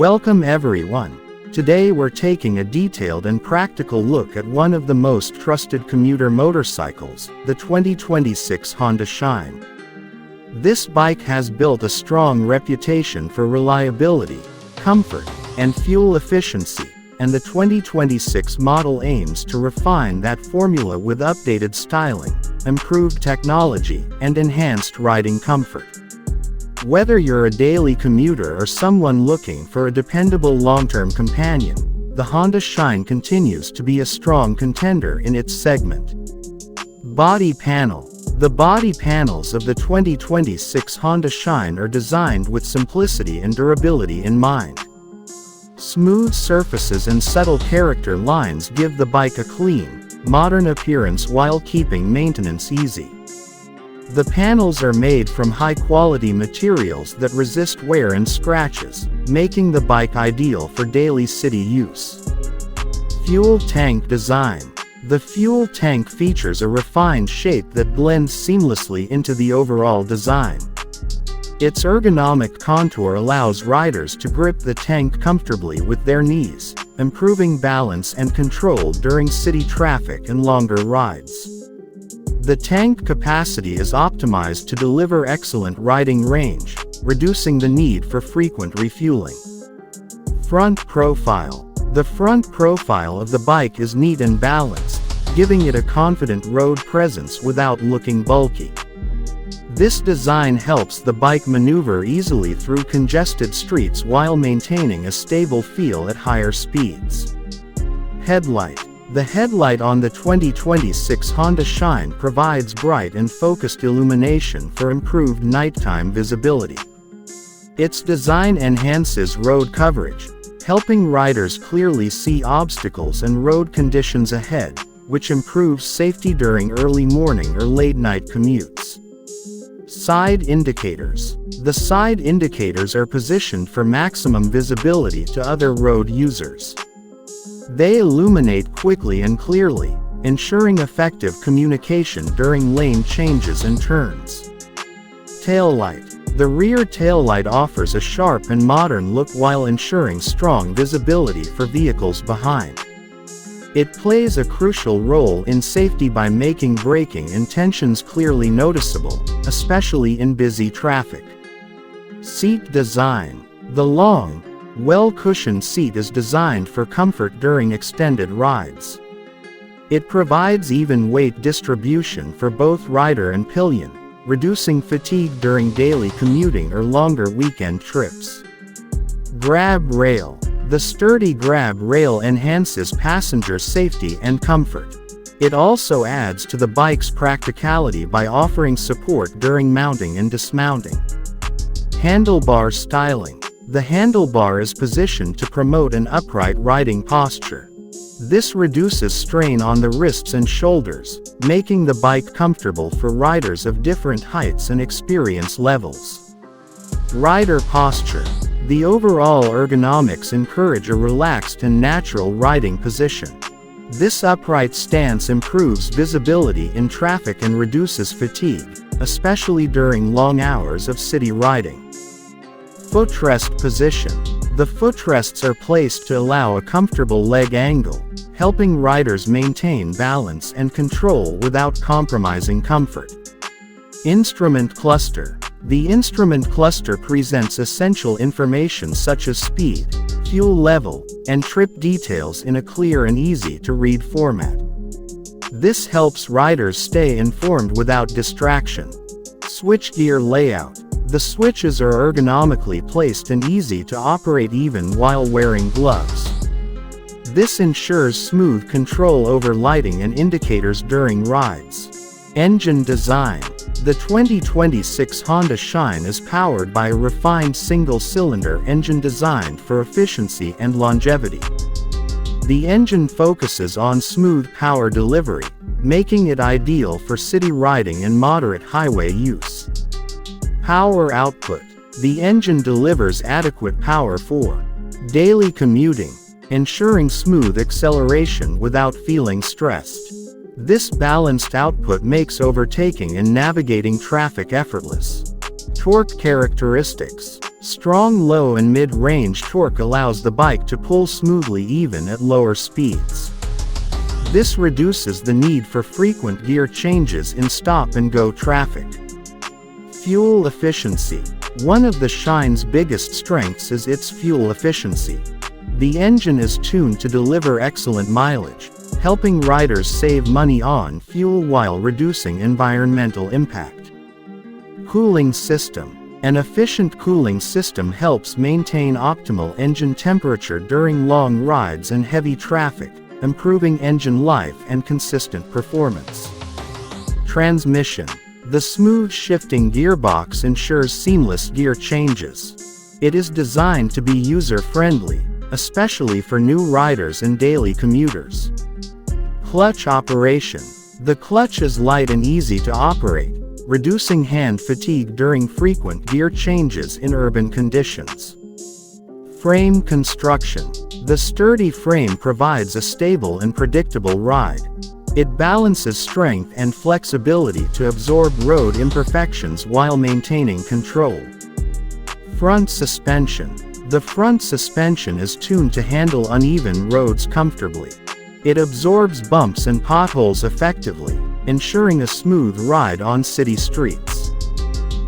Welcome everyone. Today we're taking a detailed and practical look at one of the most trusted commuter motorcycles, the 2026 Honda Shine. This bike has built a strong reputation for reliability, comfort, and fuel efficiency, and the 2026 model aims to refine that formula with updated styling, improved technology, and enhanced riding comfort. Whether you're a daily commuter or someone looking for a dependable long-term companion, the Honda Shine continues to be a strong contender in its segment. Body panel. The body panels of the 2026 Honda Shine are designed with simplicity and durability in mind. Smooth surfaces and subtle character lines give the bike a clean, modern appearance while keeping maintenance easy. The panels are made from high-quality materials that resist wear and scratches, making the bike ideal for daily city use. Fuel tank design. The fuel tank features a refined shape that blends seamlessly into the overall design. Its ergonomic contour allows riders to grip the tank comfortably with their knees, improving balance and control during city traffic and longer rides. The tank capacity is optimized to deliver excellent riding range, reducing the need for frequent refueling. Front profile. The front profile of the bike is neat and balanced, giving it a confident road presence without looking bulky. This design helps the bike maneuver easily through congested streets while maintaining a stable feel at higher speeds. Headlight. The headlight on the 2026 Honda Shine provides bright and focused illumination for improved nighttime visibility. Its design enhances road coverage, helping riders clearly see obstacles and road conditions ahead, which improves safety during early morning or late-night commutes. Side indicators. The side indicators are positioned for maximum visibility to other road users. They illuminate quickly and clearly, ensuring effective communication during lane changes and turns. Taillight. The rear taillight offers a sharp and modern look while ensuring strong visibility for vehicles behind. It plays a crucial role in safety by making braking intentions clearly noticeable, especially in busy traffic. Seat design. The long, well-cushioned seat is designed for comfort during extended rides. It provides even weight distribution for both rider and pillion, reducing fatigue during daily commuting or longer weekend trips. Grab rail. The sturdy grab rail enhances passenger safety and comfort. It also adds to the bike's practicality by offering support during mounting and dismounting. Handlebar styling. The handlebar is positioned to promote an upright riding posture. This reduces strain on the wrists and shoulders, making the bike comfortable for riders of different heights and experience levels. Rider posture. The overall ergonomics encourage a relaxed and natural riding position. This upright stance improves visibility in traffic and reduces fatigue, especially during long hours of city riding. Footrest position. The footrests are placed to allow a comfortable leg angle, helping riders maintain balance and control without compromising comfort. Instrument cluster. The instrument cluster presents essential information such as speed, fuel level, and trip details in a clear and easy-to-read format. This helps riders stay informed without distraction. Switchgear layout. The switches are ergonomically placed and easy to operate even while wearing gloves. This ensures smooth control over lighting and indicators during rides. Engine design. The 2026 Honda Shine is powered by a refined single-cylinder engine designed for efficiency and longevity. The engine focuses on smooth power delivery, making it ideal for city riding and moderate highway use. Power output. The engine delivers adequate power for daily commuting, ensuring smooth acceleration without feeling stressed. This balanced output makes overtaking and navigating traffic effortless. Torque characteristics. Strong low and mid-range torque allows the bike to pull smoothly even at lower speeds. This reduces the need for frequent gear changes in stop-and-go traffic. Fuel efficiency. One of the Shine's biggest strengths is its fuel efficiency. The engine is tuned to deliver excellent mileage, helping riders save money on fuel while reducing environmental impact. Cooling system. An efficient cooling system helps maintain optimal engine temperature during long rides and heavy traffic, improving engine life and consistent performance. Transmission. The smooth shifting gearbox ensures seamless gear changes. It is designed to be user-friendly, especially for new riders and daily commuters. Clutch operation. The clutch is light and easy to operate, reducing hand fatigue during frequent gear changes in urban conditions. Frame construction. The sturdy frame provides a stable and predictable ride. It balances strength and flexibility to absorb road imperfections while maintaining control. Front suspension. The front suspension is tuned to handle uneven roads comfortably. It absorbs bumps and potholes effectively, ensuring a smooth ride on city streets.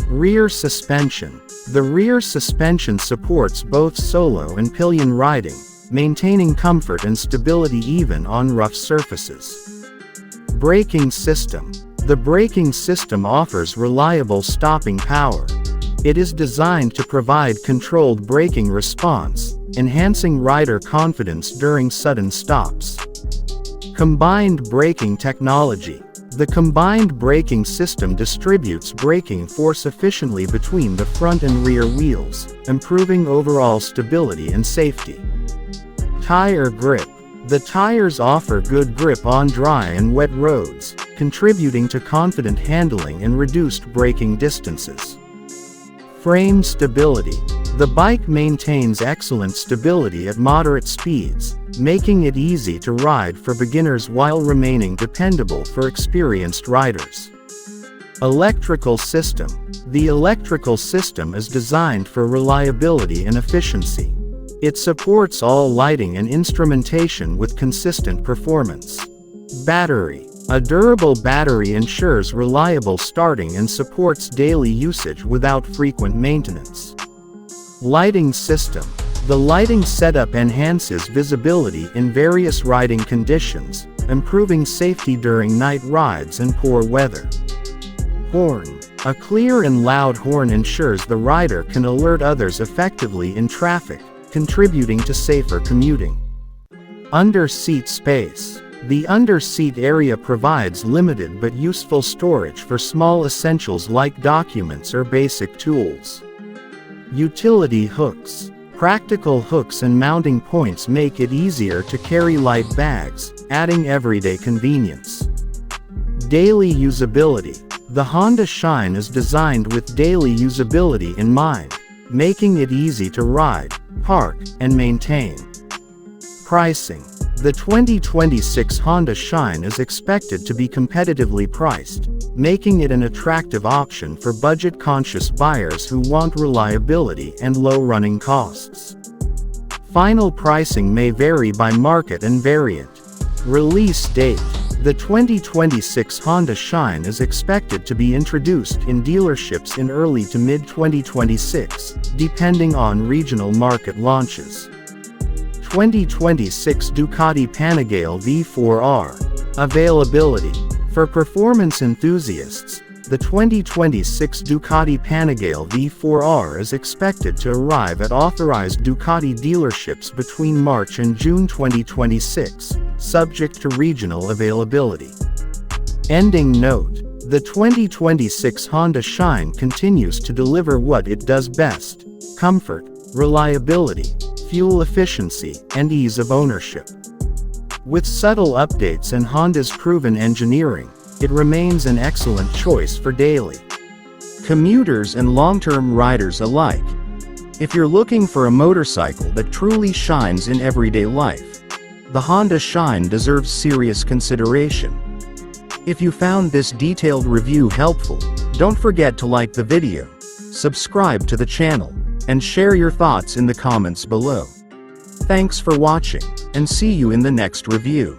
Rear suspension. The rear suspension supports both solo and pillion riding, maintaining comfort and stability even on rough surfaces. Braking system. The braking system offers reliable stopping power. It is designed to provide controlled braking response, enhancing rider confidence during sudden stops. Combined braking technology. The combined braking system distributes braking force efficiently between the front and rear wheels, improving overall stability and safety. Tire grip. The tires offer good grip on dry and wet roads, contributing to confident handling and reduced braking distances. Frame stability. The bike maintains excellent stability at moderate speeds, making it easy to ride for beginners while remaining dependable for experienced riders. Electrical system. The electrical system is designed for reliability and efficiency. It supports all lighting and instrumentation with consistent performance. Battery. A durable battery ensures reliable starting and supports daily usage without frequent maintenance. Lighting system. The lighting setup enhances visibility in various riding conditions, improving safety during night rides and poor weather. Horn. A clear and loud horn ensures the rider can alert others effectively in traffic, contributing to safer commuting. Under-seat space. The under-seat area provides limited but useful storage for small essentials like documents or basic tools. Utility hooks. Practical hooks and mounting points make it easier to carry light bags, adding everyday convenience. Daily usability. The Honda Shine is designed with daily usability in mind, making it easy to ride, park, and maintain. Pricing. The 2026 Honda Shine is expected to be competitively priced, making it an attractive option for budget-conscious buyers who want reliability and low running costs. Final pricing may vary by market and variant. Release date. The 2026 Honda Shine is expected to be introduced in dealerships in early to mid-2026, depending on regional market launches. 2026 Ducati Panigale V4R. Availability. For performance enthusiasts, the 2026 Ducati Panigale V4R is expected to arrive at authorized Ducati dealerships between March and June 2026, subject to regional availability. Ending note. The 2026 Honda Shine continues to deliver what it does best: comfort, reliability, fuel efficiency, and ease of ownership. With subtle updates and Honda's proven engineering, it remains an excellent choice for daily commuters and long-term riders alike. If you're looking for a motorcycle that truly shines in everyday life, the Honda Shine deserves serious consideration. If you found this detailed review helpful, don't forget to like the video, subscribe to the channel, and share your thoughts in the comments below. Thanks for watching, and see you in the next review.